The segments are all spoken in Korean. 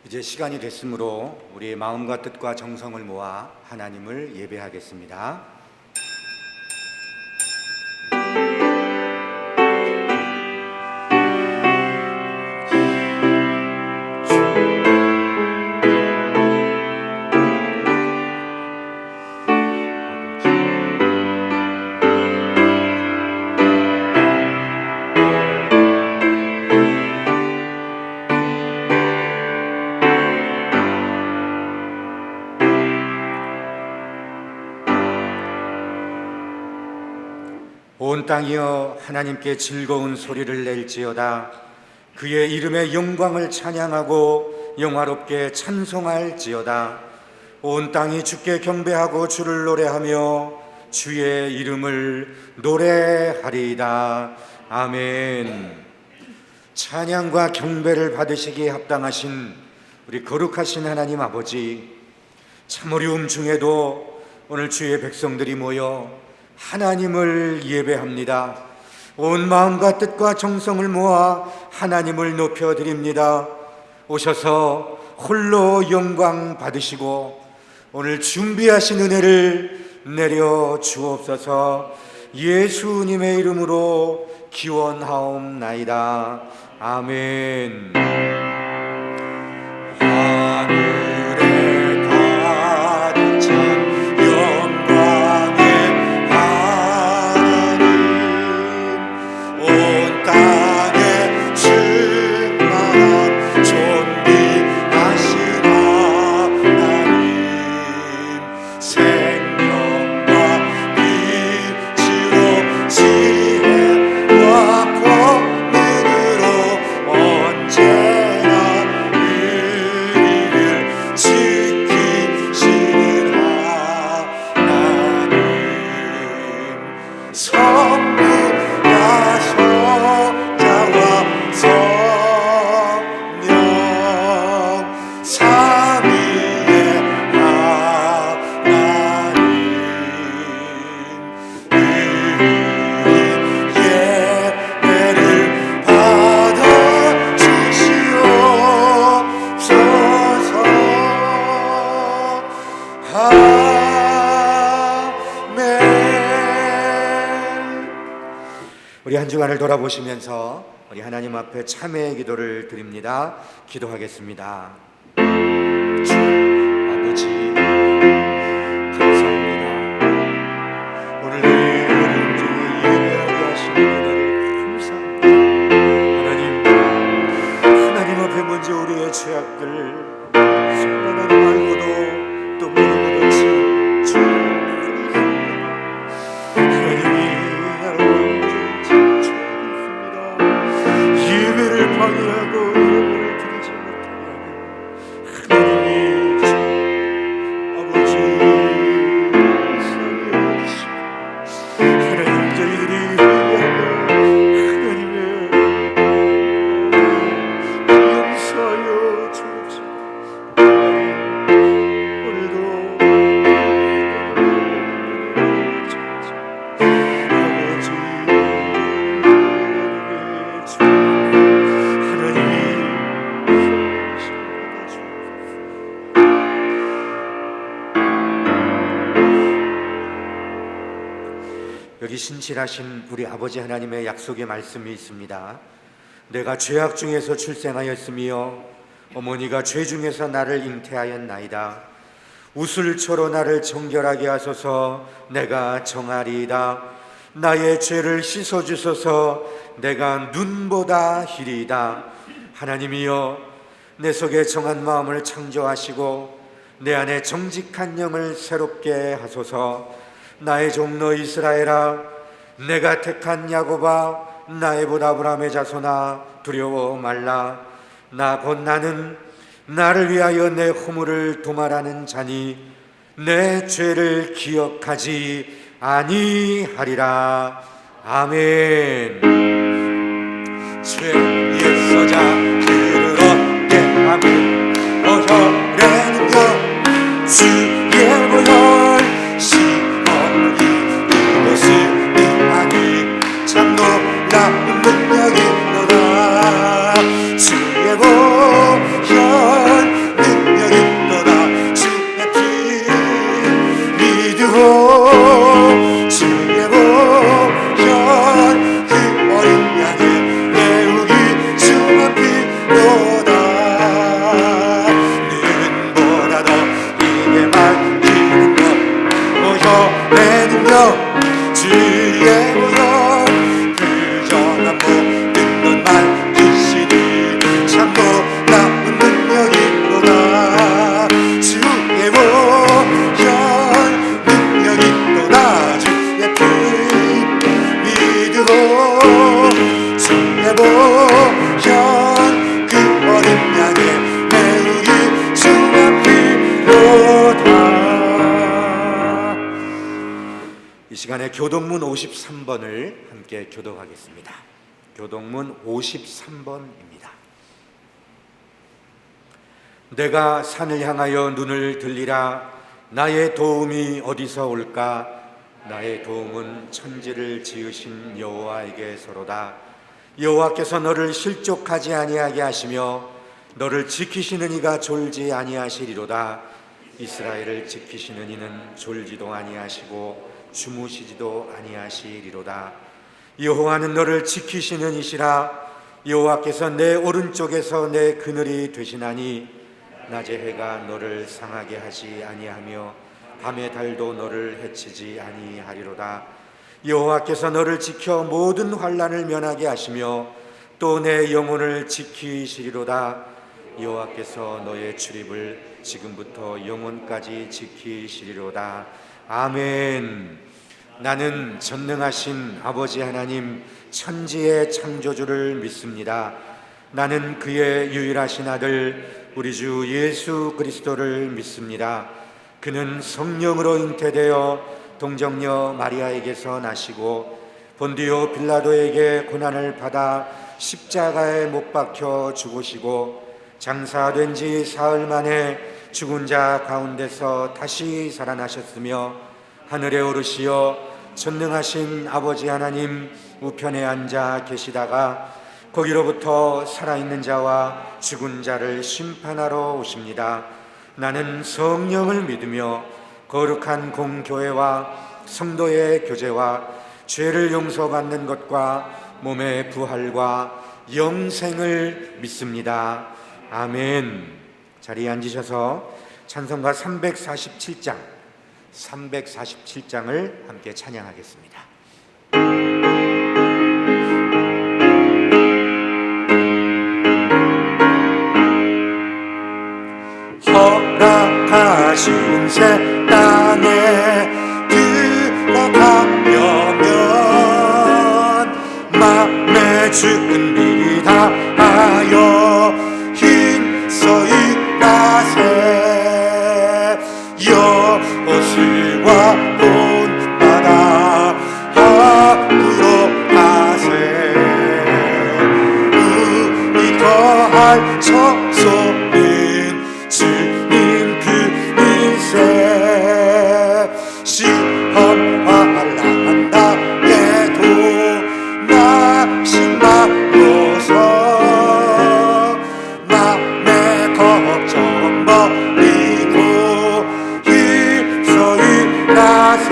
이제 시간이 됐으므로 우리의 마음과 뜻과 정성을 모아 하나님을 예배하겠습니다. 온 땅이여 하나님께 즐거운 소리를 낼지어다. 그의 이름의 영광을 찬양하고 영화롭게 찬송할지어다. 온 땅이 주께 경배하고 주를 노래하며 주의 이름을 노래하리이다. 아멘. 찬양과 경배를 받으시기에 합당하신 우리 거룩하신 하나님 아버지, 참 어려움 중에도 오늘 주의 백성들이 모여 하나님을 예배합니다. 온 마음과 뜻과 정성을 모아 하나님을 높여드립니다. 오셔서 홀로 영광 받으시고 오늘 준비하신 은혜를 내려 주옵소서. 예수님의 이름으로 기원하옵나이다. 아멘. 하늘에 가득 찬 우리 한 주간을 돌아보시면서 우리 하나님 앞에 참회의 기도를 드립니다. 기도하겠습니다. 주 아버지, 감사합니다. 오늘 내 어려움 중에 예배하게 하시는 은혜를 감사합니다. 하나님 앞에 먼저 우리의 죄악들 하나님 알고도 또 모르고도 주를 방해하고 예배를 드리지 못하게 하는 하나님이 아버지 사랑해 주시고 하나님 저희들이 회개하며 하나님의 용서하여 주옵시고 오늘도 여기 신실하신 우리 아버지 하나님의 약속의 말씀이 있습니다. 내가 죄악 중에서 출생하였으며 어머니가 죄 중에서 나를 잉태하였나이다. 우슬초로 나를 정결하게 하소서. 내가 정하리이다. 나의 죄를 씻어주소서. 내가 눈보다 희리이다. 하나님이여, 내 속에 정한 마음을 창조하시고 내 안에 정직한 영을 새롭게 하소서. 나의 종로 이스라엘아, 내가 택한 야곱아, 나의 본 아브라함의 자손아, 두려워 말라. 나 곧 나는 나를 위하여 내 허물을 도말하는 자니 내 죄를 기억하지 아니하리라. 아멘. 죄의 서자 들으러 깨함을 어혈에는요 주의 보혈 이것을 응하니 참 놀라운 능력이 있노라. 주의 보혈 시간에 교동문 53번을 함께 교독하겠습니다. 교동문 53번입니다. 내가 산을 향하여 눈을 들리라. 나의 도움이 어디서 올까? 나의 도움은 천지를 지으신 여호와에게서로다. 여호와께서 너를 실족하지 아니하게 하시며 너를 지키시는 이가 졸지 아니하시리로다. 이스라엘을 지키시는 이는 졸지도 아니하시고 주무시지도 아니하시리로다. 여호와는 너를 지키시는 이시라. 여호와께서 내 오른쪽에서 내 그늘이 되시나니 낮의 해가 너를 상하게 하지 아니하며 밤의 달도 너를 해치지 아니하리로다. 여호와께서 너를 지켜 모든 환난을 면하게 하시며 또 내 영혼을 지키시리로다. 여호와께서 너의 출입을 지금부터 영원까지 지키시리로다. 아멘. 나는 전능하신 아버지 하나님 천지의 창조주를 믿습니다. 나는 그의 유일하신 아들 우리 주 예수 그리스도를 믿습니다. 그는 성령으로 잉태되어 동정녀 마리아에게서 나시고 본디오 빌라도에게 고난을 받아 십자가에 못 박혀 죽으시고 장사된 지 사흘 만에 죽은 자 가운데서 다시 살아나셨으며 하늘에 오르시어 전능하신 아버지 하나님 우편에 앉아 계시다가 거기로부터 살아있는 자와 죽은 자를 심판하러 오십니다. 나는 성령을 믿으며 거룩한 공교회와 성도의 교제와 죄를 용서받는 것과 몸의 부활과 영생을 믿습니다. 아멘. 자리에 앉으셔서 찬송가 347장을 함께 찬양하겠습니다. 허락하신 새 땅에 들어가려면 맘의 준비 다 하여 힘써 일하세. 여호수아 본받아 앞으로 가세. 우리 거할 처소는 주님 그 일세. 시험하려 한다 해도 낙심하고서 맘의 걱정 버리고 힘써 일하세.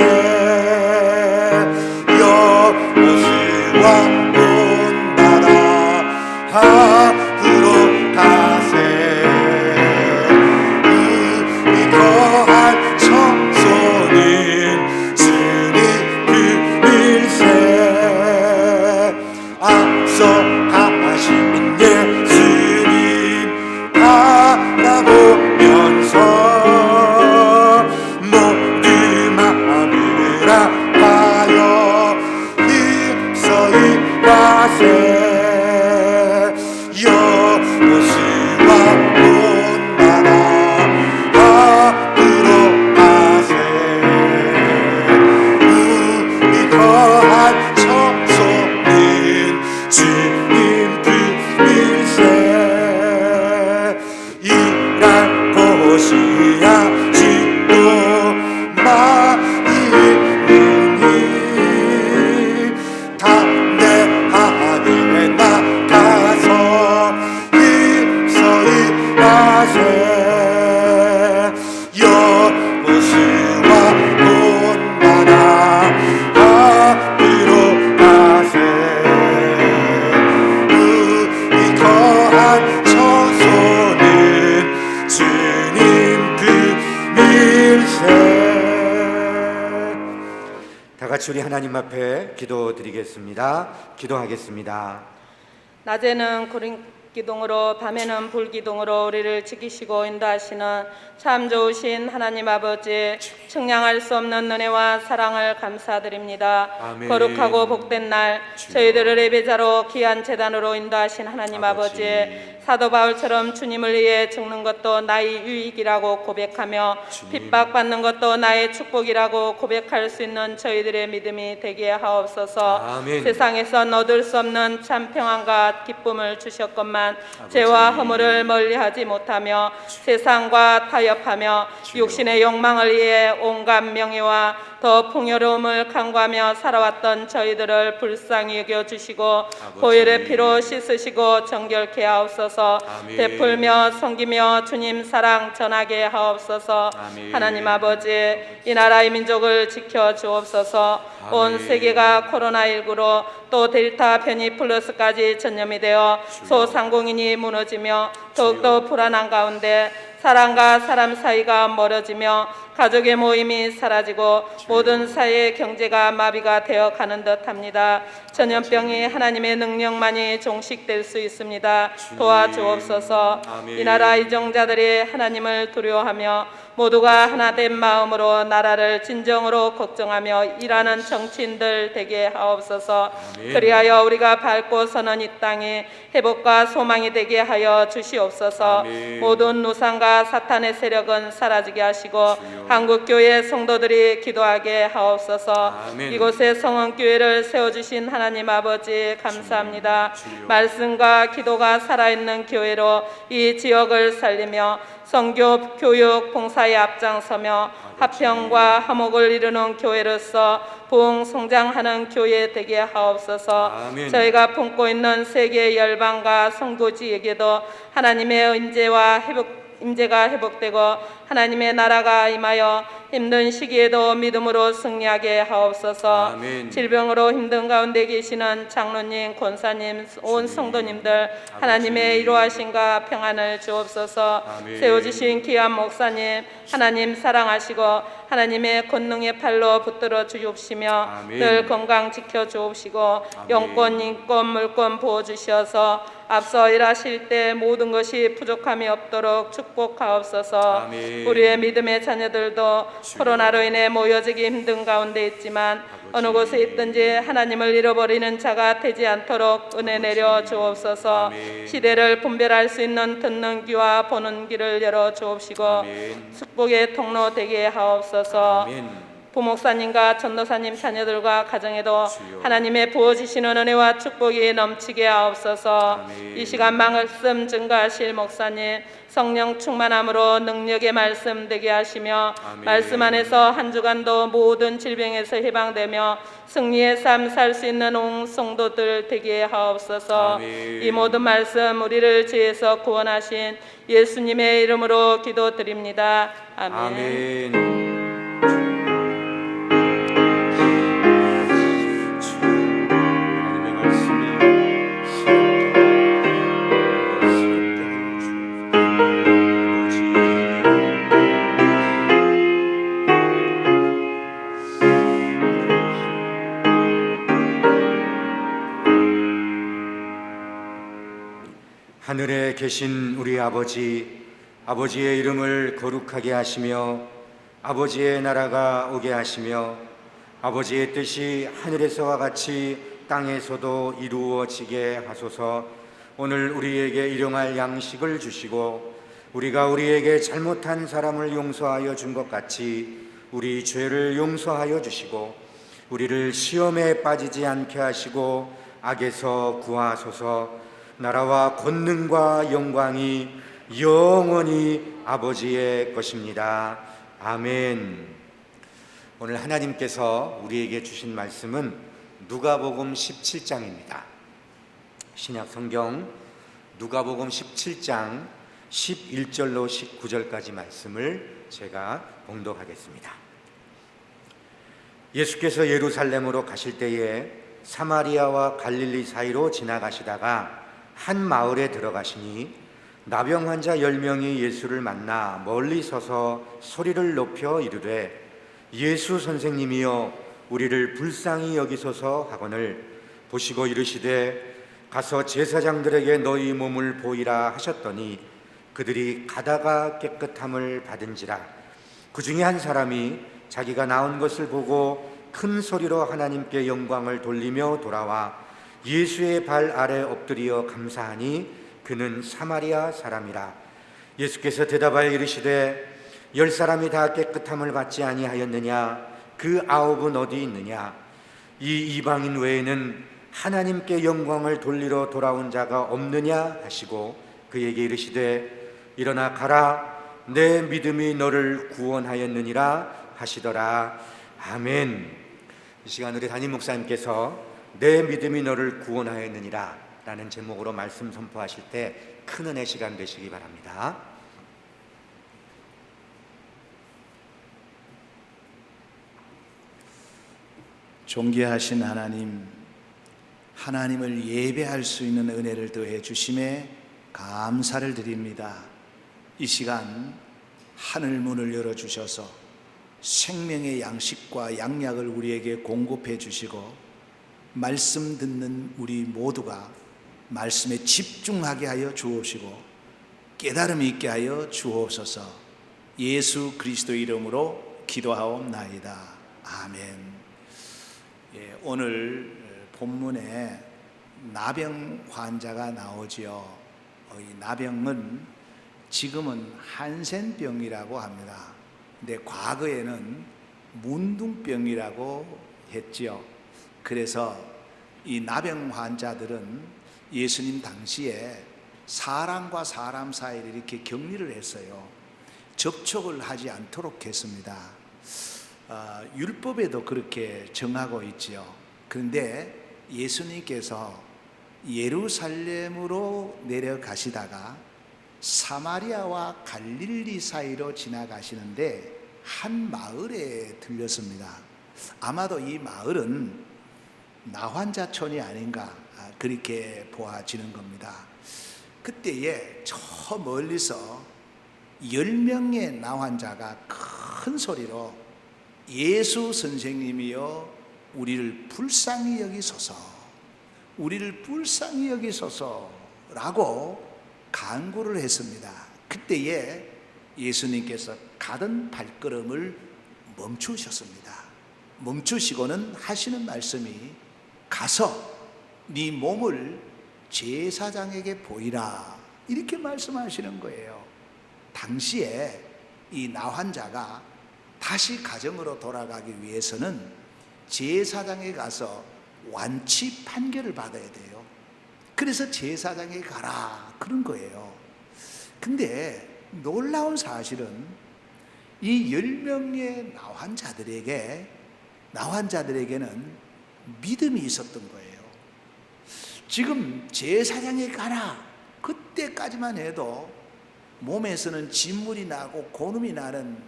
여호수아 본받아 앞으로 가세. 우리 거할 처소는 주님 그 일세. 앞서 가신 예수님 바라보면서 모두 마음을 아파여 힘써 일하세. 여호수아 본받아 앞으로 가세. 우리 거할 처소는 주님 그 일세. 일할 곳이야 집도 많이 있으니 담대하게 나가서 힘써 일하세. 여호수아 본받아 앞으로 가세. 우리 거할 처소는 주님 그 일세. 다 같이 우리 하나님 앞에 기도드리겠습니다. 기도하겠습니다. 낮에는 구름기둥으로 밤에는 불기둥으로 우리를 지키시고 인도하시는 참 좋으신 하나님 아버지, 측량할 수 없는 은혜와 사랑을 감사드립니다. 아멘. 거룩하고 복된 날 저희들을 예배자로 귀한 제단으로 인도하신 하나님 아버지, 사도 바울처럼 주님을 위해 죽는 것도 나의 유익이라고 고백하며 핍박받는 것도 나의 축복이라고 고백할 수 있는 저희들의 믿음이 되게 하옵소서. 아멘. 세상에서 얻을 수 없는 참 평안과 기쁨을 주셨건만 죄와 허물을 멀리하지 못하며 세상과 타협하며 육신의 욕망을 위해 온갖 명예와 더 풍요로움을 간구하며 살아왔던 저희들을 불쌍히 여겨주시고 보혈의 피로 씻으시고 정결케 하옵소서. 아멘. 베풀며 섬기며 주님 사랑 전하게 하옵소서. 아멘. 하나님 아버지, 이 나라의 민족을 지켜 주옵소서. 온 아멘. 세계가 코로나19로 또 델타 변이 플러스까지 전염이 되어 소상공인이 무너지며 더욱더 불안한 가운데 사람과 사람 사이가 멀어지며 가족의 모임이 사라지고 모든 사회의 경제가 마비가 되어 가는 듯합니다. 전염병이 하나님의 능력만이 종식될 수 있습니다. 도와주옵소서. 아멘. 이 나라 이정자들이 하나님을 두려워하며 모두가 하나된 마음으로 나라를 진정으로 걱정하며 일하는 정치인들 되게 하옵소서. 아멘. 그리하여 우리가 밟고 서는 이 땅이 회복과 소망이 되게 하여 주시옵소서. 아멘. 모든 누상과 사탄의 세력은 사라지게 하시고 주여. 한국교회 성도들이 기도하게 하옵소서. 아멘. 이곳에 성원교회를 세워주신 하나님 아버지 감사합니다. 주여. 말씀과 기도가 살아있는 교회로 이 지역을 살리며 선교, 교육, 봉사에 앞장서며 화평과 화목을 이루는 교회로서 부흥 성장하는 교회 되게 하옵소서. 아멘. 저희가 품고 있는 세계 열방과 성도지에게도 하나님의 임재가 회복되고 하나님의 나라가 임하여 힘든 시기에도 믿음으로 승리하게 하옵소서. 아멘. 질병으로 힘든 가운데 계시는 장로님, 권사님, 온 성도님들 하나님의 이루하심과 평안을 주옵소서. 아멘. 세워주신 귀한 목사님 하나님 사랑하시고 하나님의 권능의 팔로 붙들어 주옵시며 아멘. 늘 건강 지켜 주옵시고 아멘. 영권, 인권, 물권 부어 주셔서 앞서 일하실 때 모든 것이 부족함이 없도록 축복하옵소서. 아멘. 우리의 믿음의 자녀들도 코로나로 인해 모여지기 힘든 가운데 있지만 어느 곳에 있든지 하나님을 잃어버리는 자가 되지 않도록 은혜 내려 주옵소서. 아멘. 시대를 분별할 수 있는 듣는 귀와 보는 귀를 열어 주옵시고 아멘. 축복의 통로 되게 하옵소서. 아멘. 부목사님과 전도사님 자녀들과 가정에도 주여. 하나님의 부어주시는 은혜와 축복이 넘치게 하옵소서. 아멘. 이 시간 말씀 증거하실 목사님 성령 충만함으로 능력의 말씀 되게 하시며 아멘. 말씀 안에서 한 주간도 모든 질병에서 해방되며 승리의 삶 살 수 있는 온 성도들 되게 하옵소서. 아멘. 이 모든 말씀 우리를 죄에서 구원하신 예수님의 이름으로 기도드립니다. 아멘. 아멘. 하나님의 말씀이 하늘에 계신 우리 아버지, 아버지의 이름을 거룩하게 하시며 아버지의 나라가 오게 하시며 아버지의 뜻이 하늘에서와 같이 땅에서도 이루어지게 하소서. 오늘 우리에게 일용할 양식을 주시고 우리가 우리에게 잘못한 사람을 용서하여 준 것 같이 우리 죄를 용서하여 주시고 우리를 시험에 빠지지 않게 하시고 악에서 구하소서. 나라와 권능과 영광이 영원히 아버지의 것입니다. 아멘. 오늘 하나님께서 우리에게 주신 말씀은 누가복음 17장입니다. 신약 성경 누가복음 17장 11절로 19절까지 말씀을 제가 봉독하겠습니다. 예수께서 예루살렘으로 가실 때에 사마리아와 갈릴리 사이로 지나가시다가 한 마을에 들어가시니 나병 환자 10명이 예수를 만나 멀리 서서 소리를 높여 이르되 예수 선생님이여 우리를 불쌍히 여기소서 하거늘 보시고 이르시되 가서 제사장들에게 너희 몸을 보이라 하셨더니 그들이 가다가 깨끗함을 받은지라. 그 중에 한 사람이 자기가 나은 것을 보고 큰 소리로 하나님께 영광을 돌리며 돌아와 예수의 발 아래 엎드려 감사하니 그는 사마리아 사람이라. 예수께서 대답하여 이르시되 10사람이 다 깨끗함을 받지 아니하였느냐? 그 9은 어디 있느냐? 이 이방인 외에는 하나님께 영광을 돌리러 돌아온 자가 없느냐 하시고 그에게 이르시되 일어나 가라, 내 믿음이 너를 구원하였느니라 하시더라. 아멘. 이 시간 우리 담임 목사님께서 내 믿음이 너를 구원하였느니라 라는 제목으로 말씀 선포하실 때 큰 은혜 시간 되시기 바랍니다. 존귀하신 하나님, 하나님을 예배할 수 있는 은혜를 더해 주심에 감사를 드립니다. 이 시간 하늘 문을 열어주셔서 생명의 양식과 양약을 우리에게 공급해 주시고 말씀 듣는 우리 모두가 말씀에 집중하게 하여 주옵시고 깨달음이 있게 하여 주옵소서. 예수 그리스도 이름으로 기도하옵나이다. 아멘. 오늘 본문에 나병 환자가 나오지요. 이 나병은 지금은 한센병이라고 합니다. 근데 과거에는 문둥병이라고 했지요. 그래서 이 나병 환자들은 예수님 당시에 사람과 사람 사이를 이렇게 격리를 했어요. 접촉을 하지 않도록 했습니다. 율법에도 그렇게 정하고 있지요. 그런데 예수님께서 예루살렘으로 내려가시다가 사마리아와 갈릴리 사이로 지나가시는데 한 마을에 들렸습니다. 아마도 이 마을은 나환자촌이 아닌가 그렇게 보아지는 겁니다. 그때에 저 멀리서 10명의 나환자가 큰 소리로 예수 선생님이여 우리를 불쌍히 여기소서, 우리를 불쌍히 여기소서라고 간구를 했습니다. 그때에 예수님께서 가던 발걸음을 멈추셨습니다. 멈추시고는 하시는 말씀이 가서 네 몸을 제사장에게 보이라 이렇게 말씀하시는 거예요. 당시에 이 나환자가 다시 가정으로 돌아가기 위해서는 제사장에 가서 완치 판결을 받아야 돼요. 그래서 제사장에 가라 그런 거예요. 근데 놀라운 사실은 이 10명의 나환자들에게는 믿음이 있었던 거예요. 지금 제사장에 가라 그때까지만 해도 몸에서는 진물이 나고 고름이 나는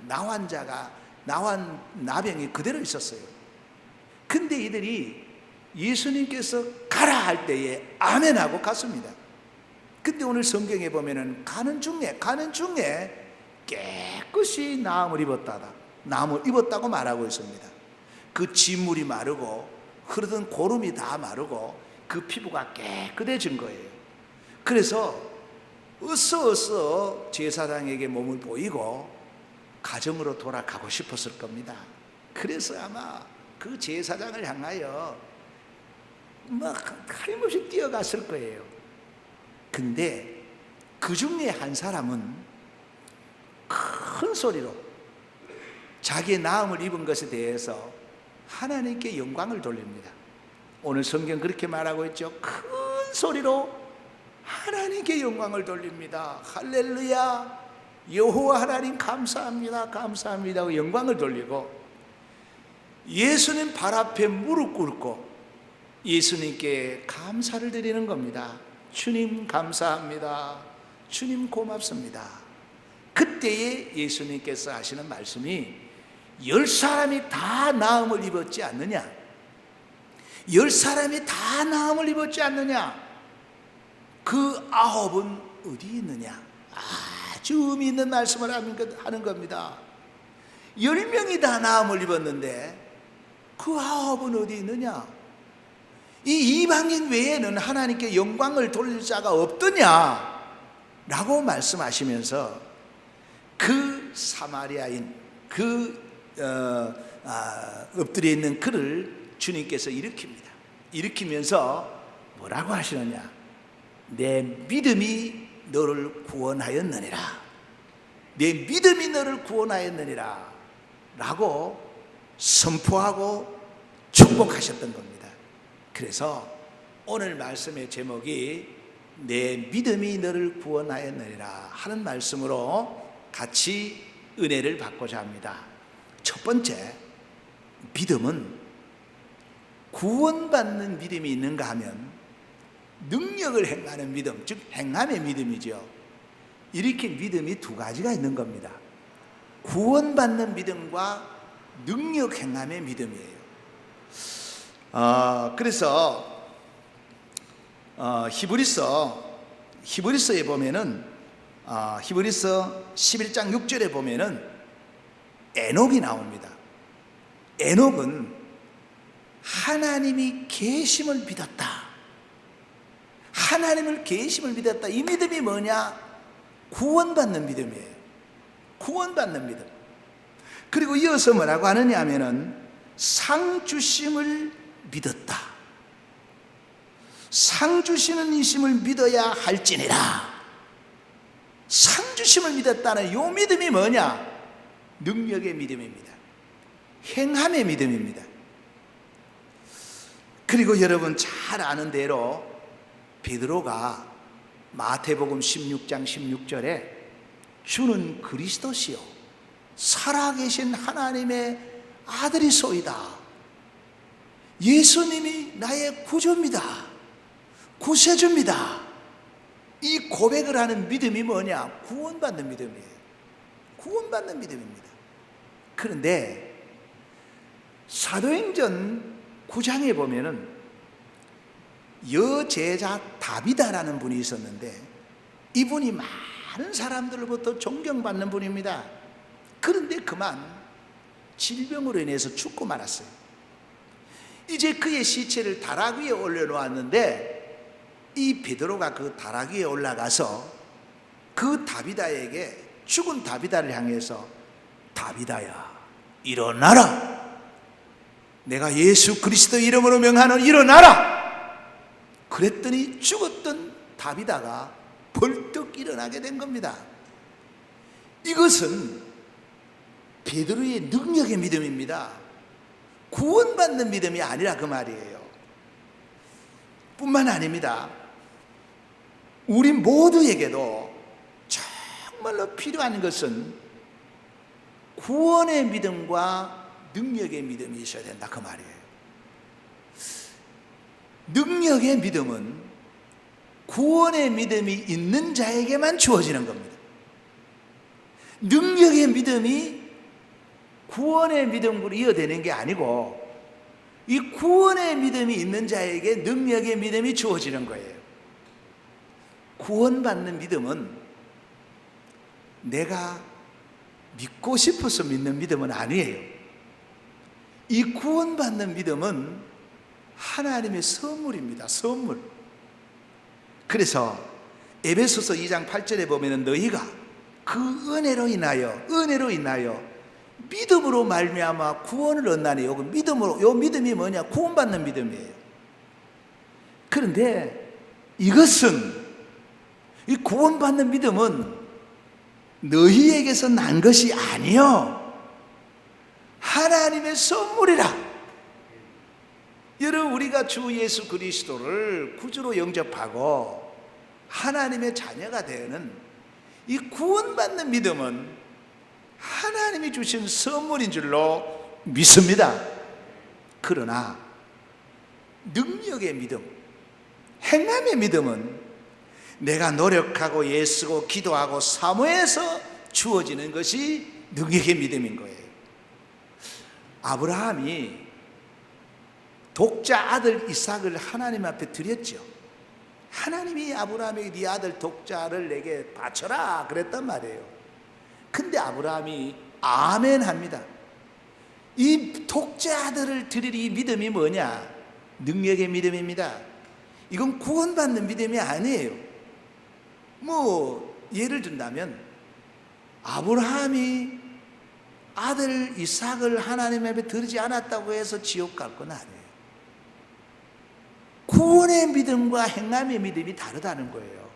나병이 그대로 있었어요. 근데 이들이 예수님께서 가라 할 때에 아멘하고 갔습니다. 근데 오늘 성경에 보면은 가는 중에 깨끗이 나음을 입었다고 말하고 있습니다. 그 진물이 마르고 흐르던 고름이 다 마르고 그 피부가 깨끗해진 거예요. 그래서 어서 제사장에게 몸을 보이고 가정으로 돌아가고 싶었을 겁니다. 그래서 아마 그 제사장을 향하여 하림없이 뛰어갔을 거예요. 근데 그 중에 한 사람은 큰 소리로 자기의 나음을 입은 것에 대해서 하나님께 영광을 돌립니다. 오늘 성경 그렇게 말하고 있죠. 큰 소리로 하나님께 영광을 돌립니다. 할렐루야, 여호와 하나님 감사합니다, 감사합니다 영광을 돌리고 예수님 발 앞에 무릎 꿇고 예수님께 감사를 드리는 겁니다. 주님 감사합니다, 주님 고맙습니다. 그때에 예수님께서 하시는 말씀이 10사람이 다 나음을 입었지 않느냐? 10사람이 다 나음을 입었지 않느냐? 그 9은 어디 있느냐? 아주 의미 있는 말씀을 하는 겁니다. 10명이 다 나음을 입었는데 그 9은 어디 있느냐? 이 이방인 외에는 하나님께 영광을 돌릴 자가 없더냐? 라고 말씀하시면서 그 사마리아인 엎드려 있는 그를 주님께서 일으킵니다. 일으키면서 뭐라고 하시느냐? 내 믿음이 너를 구원하였느니라. 내 믿음이 너를 구원하였느니라 라고 선포하고 축복하셨던 겁니다. 그래서 오늘 말씀의 제목이 내 믿음이 너를 구원하였느니라 하는 말씀으로 같이 은혜를 받고자 합니다. 첫 번째, 믿음은 구원받는 믿음이 있는가 하면 능력을 행하는 믿음, 즉 행함의 믿음이죠. 이렇게 믿음이 두 가지가 있는 겁니다. 구원받는 믿음과 능력 행함의 믿음이에요. 그래서 히브리서에 보면은 히브리서 11장 6절에 보면은 에녹이 나옵니다. 에녹은 하나님이 계심을 믿었다. 하나님을 계심을 믿었다. 이 믿음이 뭐냐? 구원받는 믿음이에요. 구원받는 믿음. 그리고 이어서 뭐라고 하느냐 하면은 상 주심을 믿었다. 상 주시는 이심을 믿어야 할지니라. 상 주심을 믿었다는 이 믿음이 뭐냐? 능력의 믿음입니다. 행함의 믿음입니다. 그리고 여러분 잘 아는 대로 베드로가 마태복음 16장 16절에 주는 그리스도시요 살아계신 하나님의 아들이소이다. 예수님이 나의 구주입니다. 구세주입니다. 이 고백을 하는 믿음이 뭐냐? 구원받는 믿음이에요. 구원받는 믿음입니다. 그런데 사도행전 9장에 보면은 여제자 다비다라는 분이 있었는데 이분이 많은 사람들로부터 존경받는 분입니다. 그런데 그만 질병으로 인해서 죽고 말았어요. 이제 그의 시체를 다락 위에 올려놓았는데 이 베드로가 그 다락 위에 올라가서 그 다비다에게 죽은 다비다를 향해서 다비다야 일어나라. 내가 예수 그리스도 이름으로 명하는 일어나라. 그랬더니 죽었던 다비다가 벌떡 일어나게 된 겁니다. 이것은 베드로의 능력의 믿음입니다. 구원받는 믿음이 아니라 그 말이에요. 뿐만 아닙니다. 우리 모두에게도 정말로 필요한 것은 구원의 믿음과 능력의 믿음이 있어야 된다 그 말이에요. 능력의 믿음은 구원의 믿음이 있는 자에게만 주어지는 겁니다. 능력의 믿음이 구원의 믿음으로 이어되는 게 아니고 이 구원의 믿음이 있는 자에게 능력의 믿음이 주어지는 거예요. 구원받는 믿음은 내가 믿고 싶어서 믿는 믿음은 아니에요. 이 구원받는 믿음은 하나님의 선물입니다. 선물. 그래서 에베소서 2장 8절에 보면 너희가 그 은혜로 인하여 믿음으로 말미암아 구원을 얻나니 요 믿음으로 요 믿음이 뭐냐? 구원받는 믿음이에요. 그런데 이것은 이 구원받는 믿음은 너희에게서 난 것이 아니요 하나님의 선물이라. 여러분 우리가 주 예수 그리스도를 구주로 영접하고 하나님의 자녀가 되는 이 구원받는 믿음은 하나님이 주신 선물인 줄로 믿습니다. 그러나 능력의 믿음, 행함의 믿음은 내가 노력하고 애쓰고 기도하고 사모해서 주어지는 것이 능력의 믿음인 거예요. 아브라함이 독자 아들 이삭을 하나님 앞에 드렸죠. 하나님이 아브라함에게 네 아들 독자를 내게 바쳐라 그랬단 말이에요. 근데 아브라함이 아멘 합니다. 이 독자 아들을 드릴 이 믿음이 뭐냐? 능력의 믿음입니다. 이건 구원받는 믿음이 아니에요. 예를 든다면 아브라함이 아들 이삭을 하나님 앞에 드리지 않았다고 해서 지옥 갈 건 아니에요. 구원의 믿음과 행함의 믿음이 다르다는 거예요.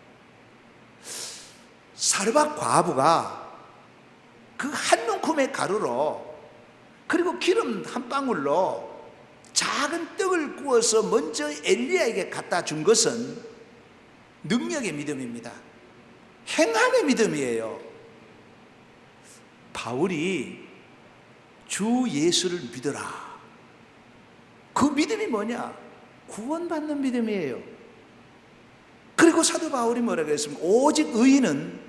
사르밧 과부가 그 한 움큼의 가루로 그리고 기름 한 방울로 작은 떡을 구워서 먼저 엘리야에게 갖다 준 것은 능력의 믿음입니다. 행함의 믿음이에요. 바울이 주 예수를 믿어라. 그 믿음이 뭐냐? 구원받는 믿음이에요. 그리고 사도 바울이 뭐라고 했습니까? 오직 의인은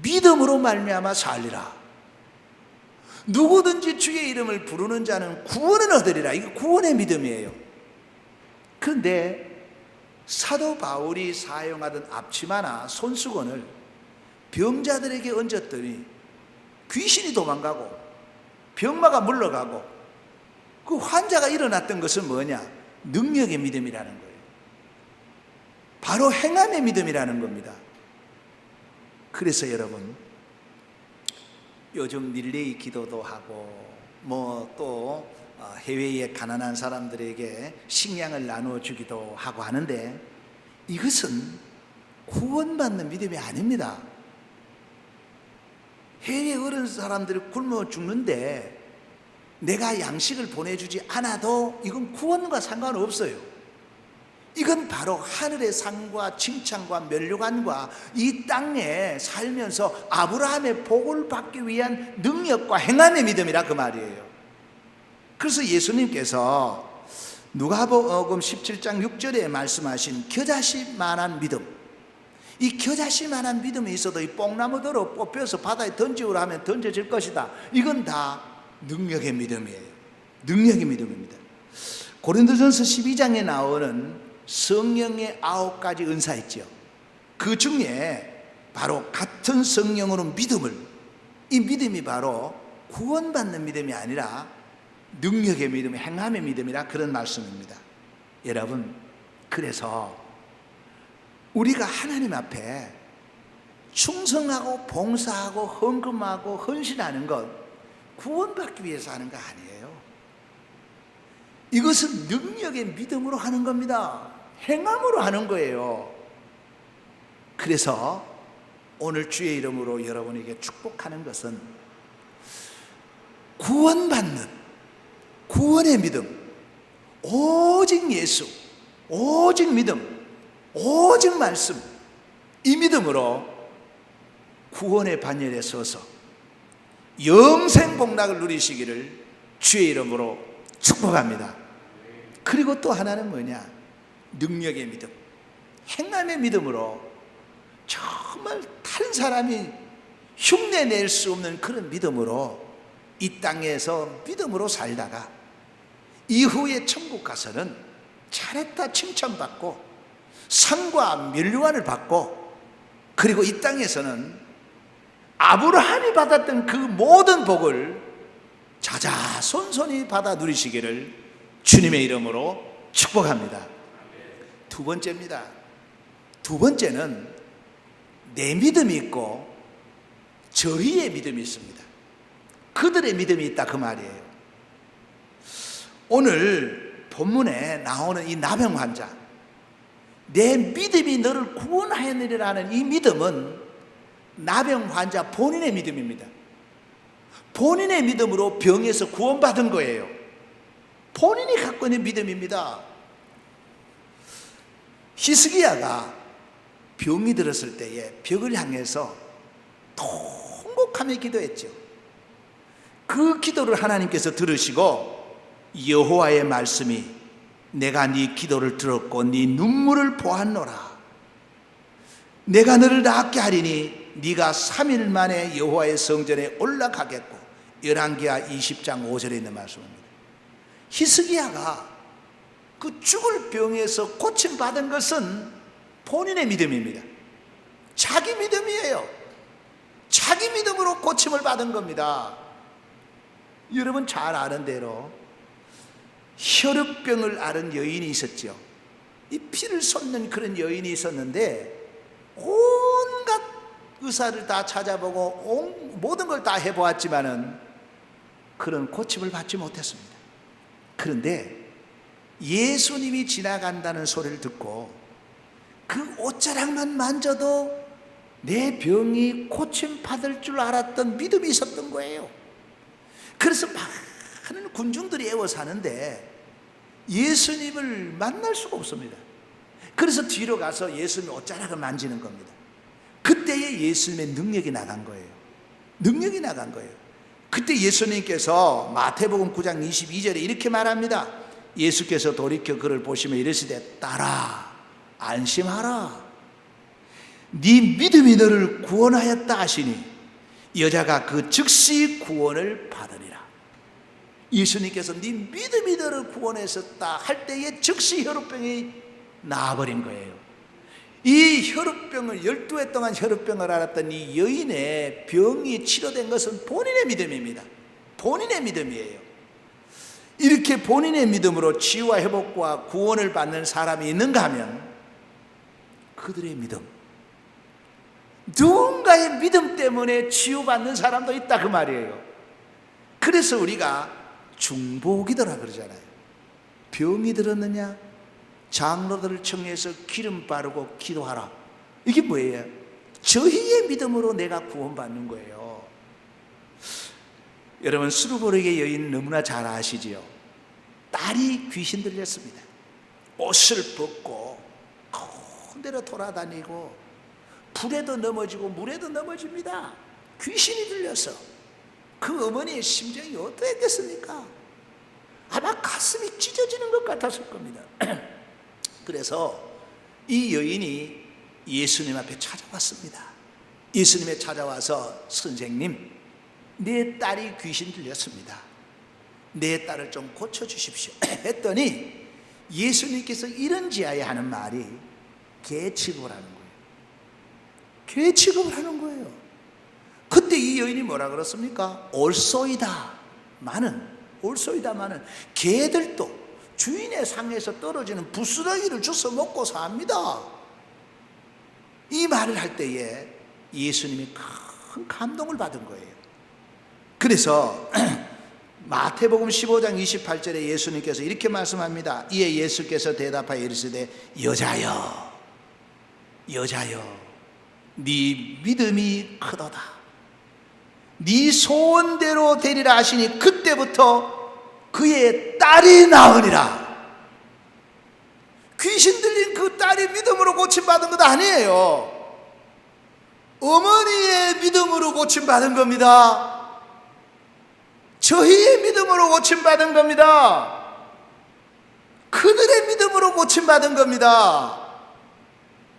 믿음으로 말미암아 살리라. 누구든지 주의 이름을 부르는 자는 구원을 얻으리라. 이거 구원의 믿음이에요. 그런데 사도 바울이 사용하던 앞치마나 손수건을 병자들에게 얹었더니 귀신이 도망가고 병마가 물러가고 그 환자가 일어났던 것은 뭐냐? 능력의 믿음이라는 거예요. 바로 행함의 믿음이라는 겁니다. 그래서 여러분, 요즘 릴레이 기도도 하고 뭐 또 해외의 가난한 사람들에게 식량을 나누어 주기도 하고 하는데 이것은 구원받는 믿음이 아닙니다. 해외 어른 사람들이 굶어 죽는데 내가 양식을 보내주지 않아도 이건 구원과 상관없어요. 이건 바로 하늘의 상과 칭찬과 면류관과 이 땅에 살면서 아브라함의 복을 받기 위한 능력과 행함의 믿음이라 그 말이에요. 그래서 예수님께서 누가복음 17장 6절에 말씀하신 겨자씨만한 믿음, 이 겨자씨만한 믿음이 있어도 이 뽕나무대로 뽑혀서 바다에 던지우라 하면 던져질 것이다. 이건 다 능력의 믿음이에요. 능력의 믿음입니다. 고린도전서 12장에 나오는 성령의 9가지 은사 있죠. 그 중에 바로 같은 성령으로 믿음을, 이 믿음이 바로 구원받는 믿음이 아니라 능력의 믿음, 행함의 믿음이라 그런 말씀입니다. 여러분, 그래서 우리가 하나님 앞에 충성하고 봉사하고 헌금하고 헌신하는 것 구원받기 위해서 하는 거 아니에요. 이것은 능력의 믿음으로 하는 겁니다. 행함으로 하는 거예요. 그래서 오늘 주의 이름으로 여러분에게 축복하는 것은 구원받는 구원의 믿음, 오직 예수, 오직 믿음, 오직 말씀, 이 믿음으로 구원의 반열에 서서 영생 복락을 누리시기를 주의 이름으로 축복합니다. 그리고 또 하나는 뭐냐? 능력의 믿음, 행함의 믿음으로 정말 다른 사람이 흉내낼 수 없는 그런 믿음으로 이 땅에서 믿음으로 살다가 이후에 천국 가서는 잘했다 칭찬받고 상과 면류관을 받고, 그리고 이 땅에서는 아브라함이 받았던 그 모든 복을 자자손손히 받아 누리시기를 주님의 이름으로 축복합니다. 두 번째입니다. 두 번째는 내 믿음이 있고 저희의 믿음이 있습니다. 그들의 믿음이 있다 그 말이에요. 오늘 본문에 나오는 이 나병 환자, 내 믿음이 너를 구원하느니라는 이 믿음은 나병 환자 본인의 믿음입니다. 본인의 믿음으로 병에서 구원받은 거예요. 본인이 갖고 있는 믿음입니다. 히스기야가 병이 들었을 때에 벽을 향해서 통곡하며 기도했죠. 그 기도를 하나님께서 들으시고 여호와의 말씀이 내가 네 기도를 들었고 네 눈물을 보았노라. 내가 너를 낫게 하리니 네가 3일 만에 여호와의 성전에 올라가겠고, 열왕기하 20장 5절에 있는 말씀입니다. 히스기야가 그 죽을 병에서 고침받은 것은 본인의 믿음입니다. 자기 믿음이에요. 자기 믿음으로 고침을 받은 겁니다. 여러분 잘 아는 대로 혈육병을 앓은 여인이 있었죠. 이 피를 쏟는 그런 여인이 있었는데 온갖 의사를 다 찾아보고 모든 걸 다 해보았지만은 그런 고침을 받지 못했습니다. 그런데 예수님이 지나간다는 소리를 듣고 그 옷자락만 만져도 내 병이 고침받을 줄 알았던 믿음이 있었던 거예요. 그래서 많은 군중들이 애워 사는데 예수님을 만날 수가 없습니다. 그래서 뒤로 가서 예수님의 옷자락을 만지는 겁니다. 그때에 예수님의 능력이 나간 거예요. 능력이 나간 거예요. 그때 예수님께서 마태복음 9장 22절에 이렇게 말합니다. 예수께서 돌이켜 그를 보시며 이르시되 딸아 안심하라 네 믿음이 너를 구원하였다 하시니 여자가 그 즉시 구원을 받으리라. 예수님께서 네 믿음이 너를 구원했었다 할 때에 즉시 혈우병이 나아버린 거예요. 이 혈우병을 12해 동안 혈우병을 앓았던 이 여인의 병이 치료된 것은 본인의 믿음입니다. 본인의 믿음이에요. 이렇게 본인의 믿음으로 치유와 회복과 구원을 받는 사람이 있는가 하면 그들의 믿음, 누군가의 믿음 때문에 치유받는 사람도 있다 그 말이에요. 그래서 우리가 중보기도라 그러잖아요. 병이 들었느냐? 장로들을 청해서 기름 바르고 기도하라. 이게 뭐예요? 저희의 믿음으로 내가 구원받는 거예요. 여러분 수르보르의 여인 너무나 잘 아시지요? 딸이 귀신 들렸습니다. 옷을 벗고 큰 데로 돌아다니고 불에도 넘어지고 물에도 넘어집니다. 귀신이 들려서 그 어머니의 심정이 어떠했겠습니까? 아마 가슴이 찢어지는 것 같았을 겁니다. 그래서 이 여인이 예수님 앞에 찾아왔습니다. 예수님에 찾아와서 선생님, 내 딸이 귀신 들렸습니다. 내 딸을 좀 고쳐주십시오 했더니 예수님께서 이런지하에 하는 말이 개 취급을 하는 거예요. 개 취급을 하는 거예요. 그때 이 여인이 뭐라 그랬습니까? 올소이다마는 개들도 주인의 상에서 떨어지는 부스러기를 주워 먹고 삽니다. 이 말을 할 때에 예수님이 큰 감동을 받은 거예요. 그래서 마태복음 15장 28절에 예수님께서 이렇게 말씀합니다. 이에 예수께서 대답하여 이르시되 여자여 네 믿음이 크도다. 네 소원대로 되리라 하시니 그때부터 그의 딸이 나으니라. 귀신 들린 그 딸이 믿음으로 고침받은 것 아니에요. 어머니의 믿음으로 고침받은 겁니다. 저희의 믿음으로 고침받은 겁니다. 그들의 믿음으로 고침받은 겁니다.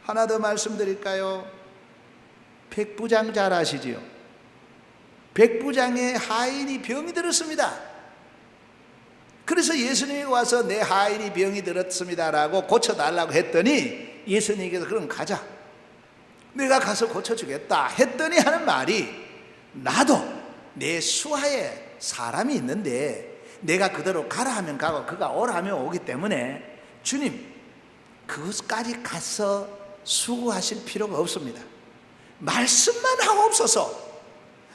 하나 더 말씀드릴까요? 백부장 잘 아시지요? 백부장의 하인이 병이 들었습니다. 그래서 예수님이 와서 내 하인이 병이 들었습니다라고 고쳐달라고 했더니 예수님께서 그럼 가자, 내가 가서 고쳐주겠다 했더니 하는 말이 나도 내 수하에 사람이 있는데 내가 그대로 가라 하면 가고 그가 오라 하면 오기 때문에 주님 그것까지 가서 수고하실 필요가 없습니다. 말씀만 하옵소서.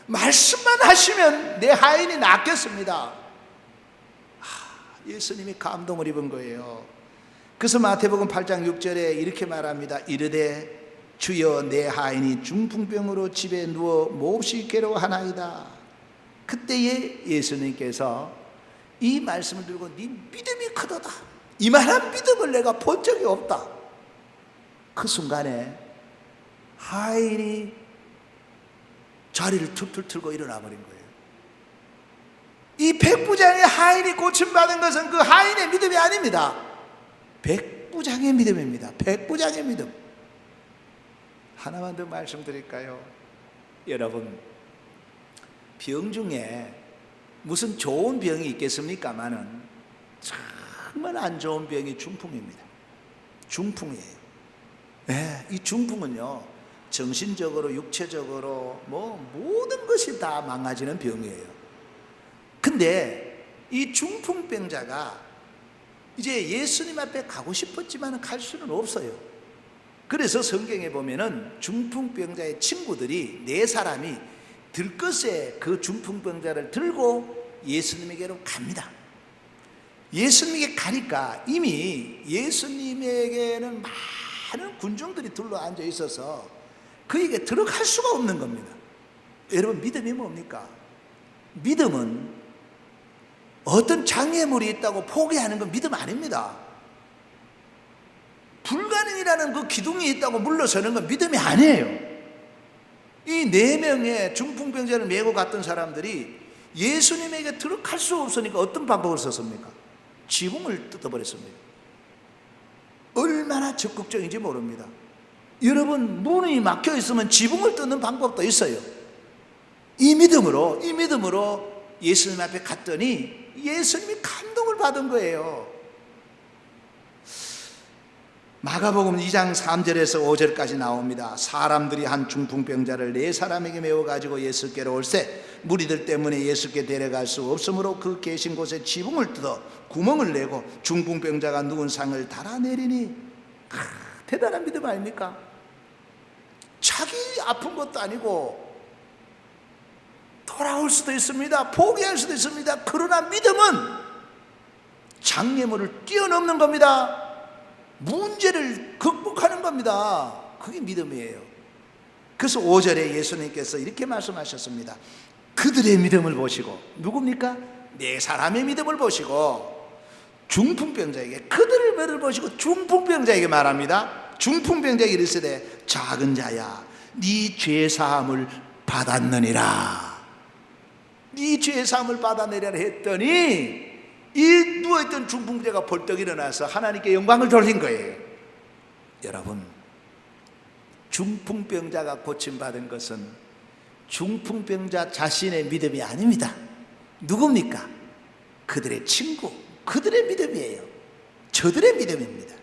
말씀만 하시면 내 하인이 낫겠습니다. 예수님이 감동을 입은 거예요. 그래서 마태복음 8장 6절에 이렇게 말합니다. 이르되 주여 내 하인이 중풍병으로 집에 누워 몹시 괴로워하나이다. 그때에 예수님께서 이 말씀을 들고 네 믿음이 크도다. 이만한 믿음을 내가 본 적이 없다. 그 순간에 하인이 자리를 툭툭 틀고 일어나 버린 거예요. 이 백부장의 하인이 고침받은 것은 그 하인의 믿음이 아닙니다. 백부장의 믿음입니다. 백부장의 믿음. 하나만 더 말씀드릴까요? 여러분, 병 중에 무슨 좋은 병이 있겠습니까마는 정말 안 좋은 병이 중풍입니다. 중풍이에요. 네, 이 중풍은요 정신적으로 육체적으로 모든 것이 다 망가지는 병이에요. 근데 이 중풍병자가 이제 예수님 앞에 가고 싶었지만 갈 수는 없어요. 그래서 성경에 보면은 중풍병자의 친구들이 4사람이 들것에 그 중풍병자를 들고 예수님에게로 갑니다. 예수님에게 가니까 이미 예수님에게는 많은 군중들이 둘러앉아 있어서 그에게 들어갈 수가 없는 겁니다. 여러분, 믿음이 뭡니까? 믿음은 어떤 장애물이 있다고 포기하는 건 믿음 아닙니다. 불가능이라는 그 기둥이 있다고 물러서는 건 믿음이 아니에요. 이 4명의 중풍병자를 메고 갔던 사람들이 예수님에게 들어갈 수 없으니까 어떤 방법을 썼습니까? 지붕을 뜯어버렸습니다. 얼마나 적극적인지 모릅니다. 여러분, 문이 막혀 있으면 지붕을 뜯는 방법도 있어요. 이 믿음으로 예수님 앞에 갔더니 예수님이 감동을 받은 거예요. 마가복음 2장 3절에서 5절까지 나옵니다. 사람들이 한 중풍병자를 4사람에게 메워가지고 예수께로 올세 무리들 때문에 예수께 데려갈 수 없으므로 그 계신 곳에 지붕을 뜯어 구멍을 내고 중풍병자가 누운 상을 달아내리니, 대단한 믿음 아닙니까? 자기 아픈 것도 아니고 돌아올 수도 있습니다. 포기할 수도 있습니다. 그러나 믿음은 장애물을 뛰어넘는 겁니다. 문제를 극복하는 겁니다. 그게 믿음이에요. 그래서 5절에 예수님께서 이렇게 말씀하셨습니다. 그들의 믿음을 보시고, 누굽니까? 4사람의 믿음을 보시고 중풍병자에게, 그들의 믿음을 보시고 중풍병자에게 말합니다. 중풍병자에게 이르시되 작은 자야, 네 죄사함을 받았느니라. 네 죄사함을 받아내리라 했더니 이 누워있던 중풍병자가 벌떡 일어나서 하나님께 영광을 돌린 거예요. 여러분, 중풍병자가 고침받은 것은 중풍병자 자신의 믿음이 아닙니다. 누굽니까? 그들의 친구, 그들의 믿음이에요. 저들의 믿음입니다.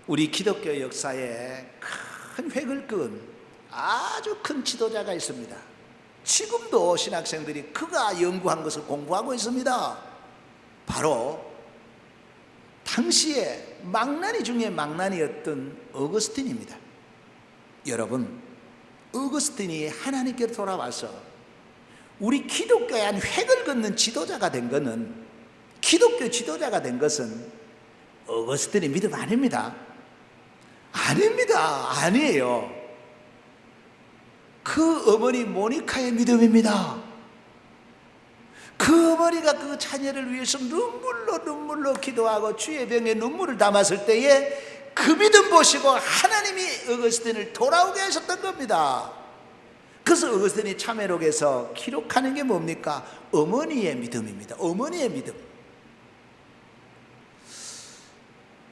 우리 기독교 역사에 큰 획을 그은 아주 큰 지도자가 있습니다. 지금도 신학생들이 그가 연구한 것을 공부하고 있습니다. 바로 당시에 망나니 중에 망나니였던 어거스틴입니다. 여러분, 어거스틴이 하나님께 돌아와서 우리 기독교에 한 획을 긋는 지도자가 된 것은, 기독교 지도자가 된 것은 어거스틴의 믿음 아닙니다. 아닙니다. 아니에요. 그 어머니 모니카의 믿음입니다. 그 어머니가 그 자녀를 위해서 눈물로 기도하고 주의 병에 눈물을 담았을 때에 그 믿음 보시고 하나님이 어거스틴을 돌아오게 하셨던 겁니다. 그래서 어거스틴이 참회록에서 기록하는 게 뭡니까? 어머니의 믿음입니다. 어머니의 믿음.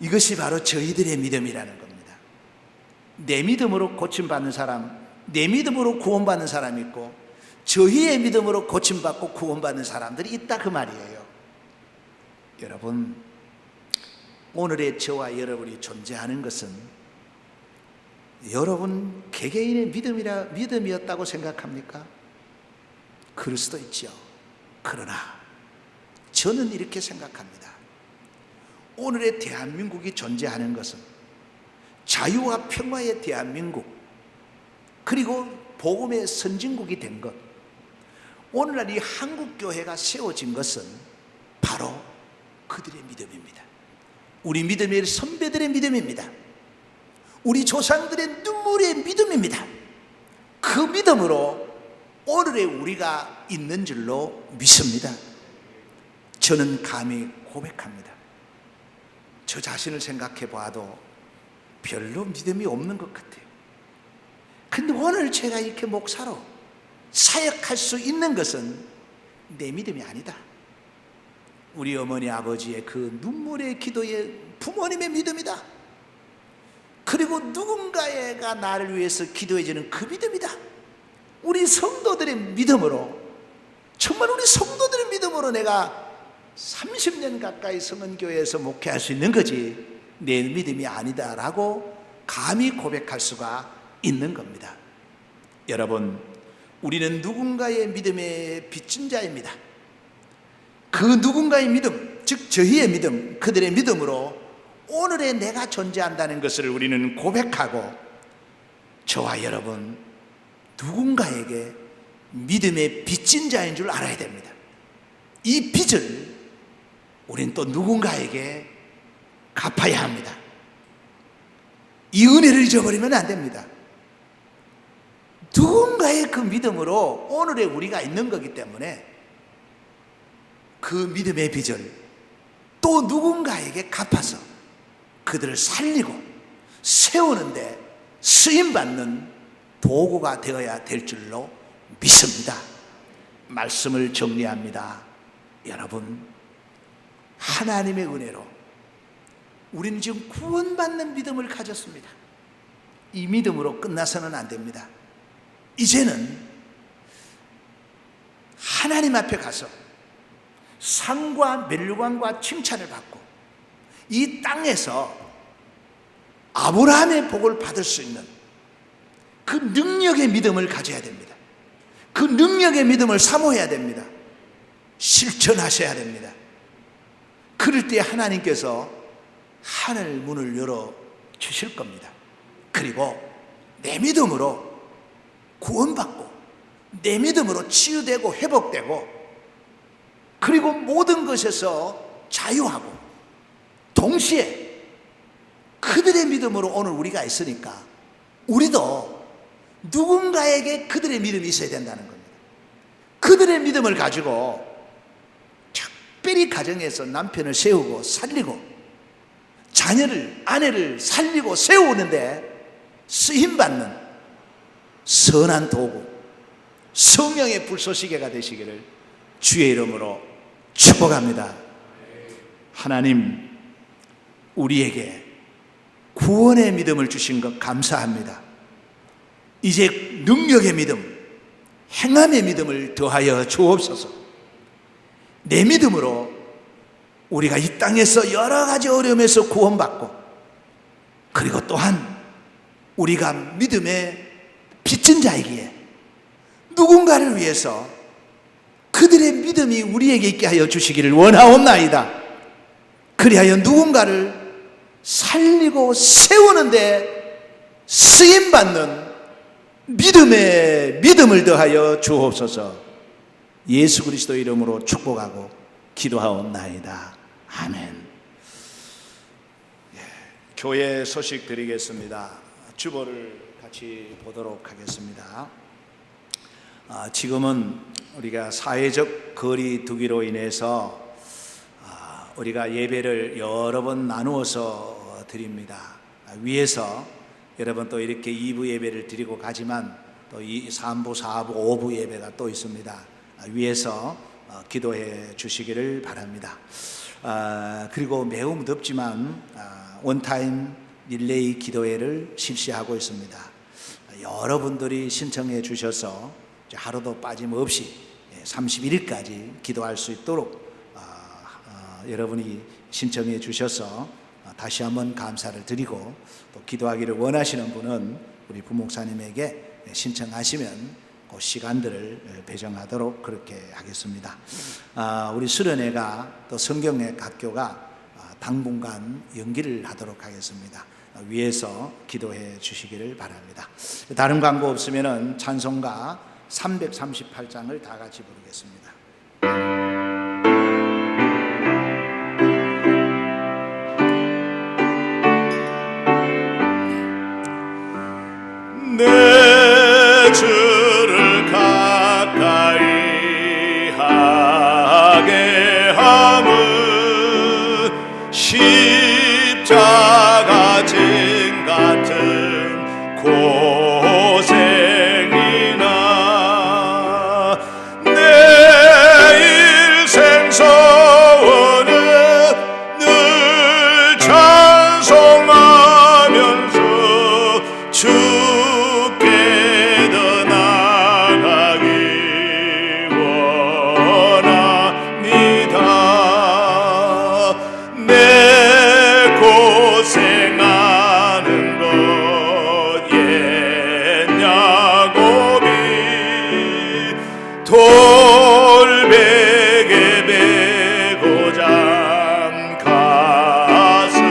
이것이 바로 저희들의 믿음이라는 겁니다. 내 믿음으로 고침받는 사람, 내 믿음으로 구원받는 사람이 있고, 저희의 믿음으로 고침받고 구원받는 사람들이 있다, 그 말이에요. 여러분, 오늘의 저와 여러분이 존재하는 것은 여러분 개개인의 믿음이었다고 생각합니까? 그럴 수도 있죠. 그러나 저는 이렇게 생각합니다. 오늘의 대한민국이 존재하는 것은 자유와 평화의 대한민국, 그리고 복음의 선진국이 된 것, 오늘날 이 한국교회가 세워진 것은 바로 그들의 믿음입니다. 우리 믿음의 선배들의 믿음입니다. 우리 조상들의 눈물의 믿음입니다. 그 믿음으로 오늘의 우리가 있는 줄로 믿습니다. 저는 감히 고백합니다. 저 자신을 생각해 봐도 별로 믿음이 없는 것 같아요. 근데 오늘 제가 이렇게 목사로 사역할 수 있는 것은 내 믿음이 아니다. 우리 어머니 아버지의 그 눈물의 기도의 부모님의 믿음이다. 그리고 누군가가 나를 위해서 기도해주는 그 믿음이다. 우리 성도들의 믿음으로, 정말 우리 성도들의 믿음으로 내가 30년 가까이 성은교회에서 목회할 수 있는 거지, 내 믿음이 아니다라고 감히 고백할 수가 있는 겁니다. 여러분, 우리는 누군가의 믿음에 빚진 자입니다. 그 누군가의 믿음, 즉 저희의 믿음, 그들의 믿음으로 오늘의 내가 존재한다는 것을 우리는 고백하고, 저와 여러분 누군가에게 믿음의 빚진 자인 줄 알아야 됩니다. 이 빚을 우린 또 누군가에게 갚아야 합니다. 이 은혜를 잊어버리면 안 됩니다. 누군가의 그 믿음으로 오늘의 우리가 있는 거기 때문에 그 믿음의 빚을 또 누군가에게 갚아서 그들을 살리고 세우는데 쓰임받는 도구가 되어야 될 줄로 믿습니다. 말씀을 정리합니다. 여러분, 하나님의 은혜로 우리는 지금 구원받는 믿음을 가졌습니다. 이 믿음으로 끝나서는 안 됩니다. 이제는 하나님 앞에 가서 상과 멸관과 칭찬을 받고 이 땅에서 아브라함의 복을 받을 수 있는 그 능력의 믿음을 가져야 됩니다. 그 능력의 믿음을 사모해야 됩니다. 실천하셔야 됩니다. 그럴 때 하나님께서 하늘 문을 열어 주실 겁니다. 그리고 내 믿음으로 구원받고 내 믿음으로 치유되고 회복되고 그리고 모든 것에서 자유하고 동시에 그들의 믿음으로 오늘 우리가 있으니까 우리도 누군가에게 그들의 믿음이 있어야 된다는 겁니다. 그들의 믿음을 가지고 특별히 가정에서 남편을 세우고 살리고 자녀를, 아내를 살리고 세우는데 쓰임받는 선한 도구, 성령의 불쏘시개가 되시기를 주의 이름으로 축복합니다. 하나님, 우리에게 구원의 믿음을 주신 것 감사합니다. 이제 능력의 믿음, 행함의 믿음을 더하여 주옵소서. 내 믿음으로 우리가 이 땅에서 여러 가지 어려움에서 구원받고 그리고 또한 우리가 믿음의 빚진 자이기에 누군가를 위해서 그들의 믿음이 우리에게 있게 하여 주시기를 원하옵나이다. 그리하여 누군가를 살리고 세우는데 쓰임받는 믿음의 믿음을 더하여 주옵소서. 예수 그리스도 이름으로 축복하고 기도하옵나이다. 아멘. 교회 소식 드리겠습니다. 주보를 같이 보도록 하겠습니다. 지금은 우리가 사회적 거리 두기로 인해서 우리가 예배를 여러 번 나누어서 드립니다. 위에서 여러분 또 이렇게 2부 예배를 드리고 가지만 또 3부, 4부, 5부 예배가 또 있습니다. 위에서 기도해 주시기를 바랍니다. 그리고 매우 덥지만 원타임 릴레이 기도회를 실시하고 있습니다. 여러분들이 신청해 주셔서 하루도 빠짐없이 31일까지 기도할 수 있도록 여러분이 신청해 주셔서 다시 한번 감사를 드리고 또 기도하기를 원하시는 분은 우리 부목사님에게 신청하시면 그 시간들을 배정하도록 그렇게 하겠습니다. 우리 수련회가 또 성경의 학교가 당분간 연기를 하도록 하겠습니다. 위에서 기도해 주시기를 바랍니다. 다른 광고 없으면 찬송가 338장을 다 같이 부르겠습니다. 내 주를 가까이 하게 함은 십자가 진 같은 고생이나 내 일생 소원은 늘 찬송하면서 주께 더 나아가기 원합니다. 내 고생하는 것 옛 야곱이 돌베개 베고자 갔습니다.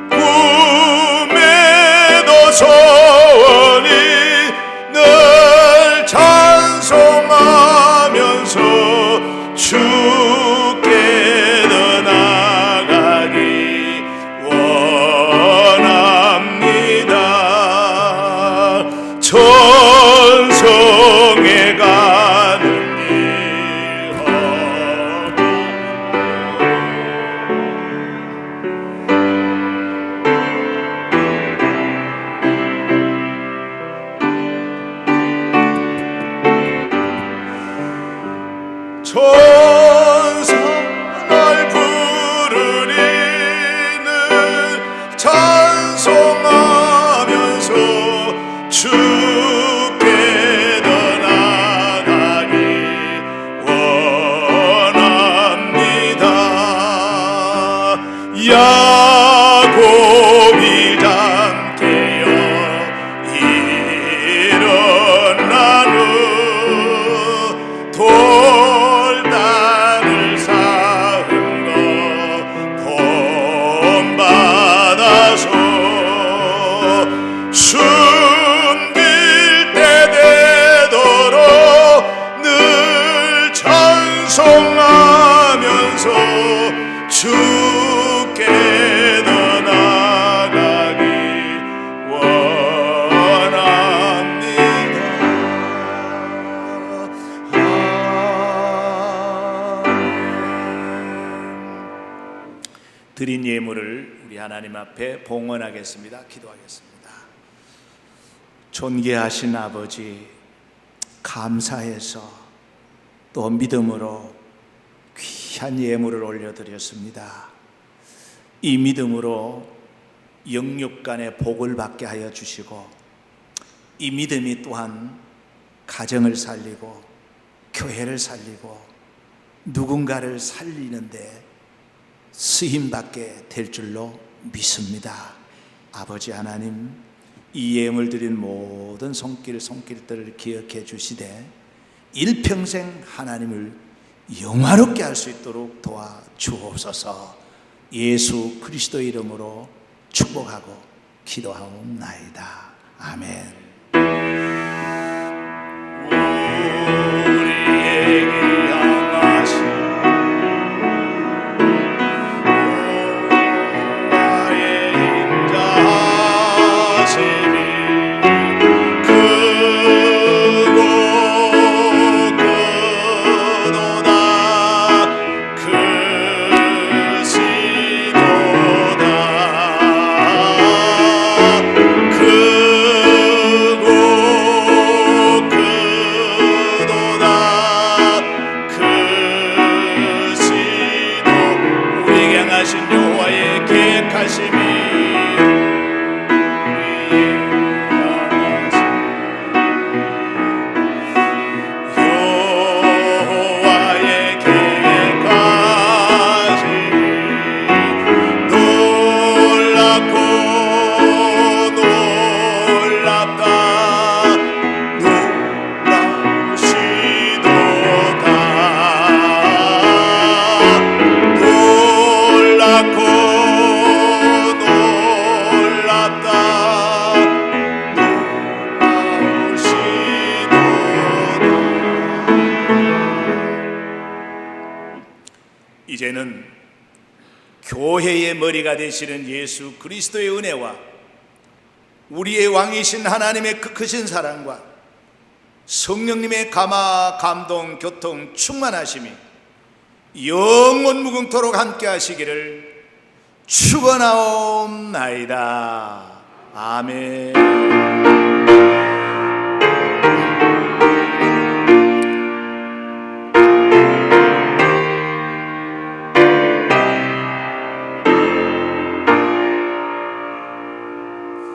꿈에도 소원이 늘 찬송하면서 천성에 가는 길 천사 날 부르리는 찬송하면서 주께 더 나가기 원합니다. 야곱이 잠깨어 일어나는 돌단을 쌓은 거 본받아서 숨길 때 되도록 늘 찬송하면서 주께 더 나가기 원합니다. 드린 예물을 우리 하나님 앞에 봉헌하겠습니다. 기도하겠습니다. 존귀하신 아버지, 감사해서 또 믿음으로 귀한 예물을 올려드렸습니다. 이 믿음으로 영육간의 복을 받게 하여 주시고, 이 믿음이 또한 가정을 살리고 교회를 살리고 누군가를 살리는데 쓰임받게 될 줄로 믿습니다. 아버지 하나님, 이 예물 드린 모든 손길들을 기억해 주시되 일평생 하나님을 영화롭게 할 수 있도록 도와주옵소서. 예수 그리스도의 이름으로 축복하고 기도하옵나이다. 아멘. 우리에게 향하신 여호와의 인자하심이 크고 크도다. 크시도다. 크고 크도다. 크시도. 우리에게 향하신 여호와의 계획하심이 여호와의 계획하심이 놀랍고 놀랍다. 놀랍시도다. 놀랍고 놀랍다. 이제는 교회의 머리가 되시는 예수 그리스도의 은혜와 우리의 왕이신 하나님의 그 크신 사랑과 성령님의 감화, 감동, 교통, 충만하심이 영원 무궁토록 함께 하시기를 축원하옵나이다. 아멘.